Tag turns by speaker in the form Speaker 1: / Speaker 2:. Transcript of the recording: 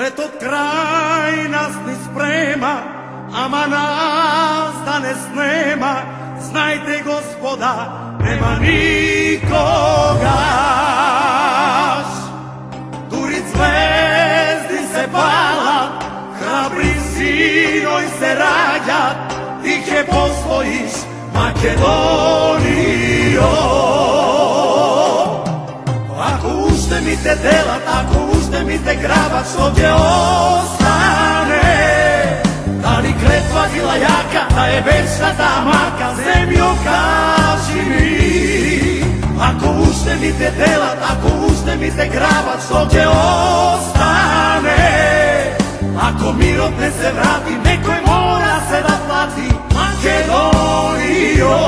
Speaker 1: Svetog kraj nas ni sprema, ama nas da ne snema. Znajte gospoda, nema nikoga. Duric zvezdi se pala, hrabri sinoj se rađa. Ti će posvojiš Makedoniju. Ako uštemite delat, ako uštemite grabac, ovdje ostane. Da li kletva bila jaka, da je večna ta maka, zemljo kaži mi. Ako uštemite delat, ako uštemite grabac, ovdje ostane. Ako mirot ne se vrati, nekoj mora se da plati Makedonijo.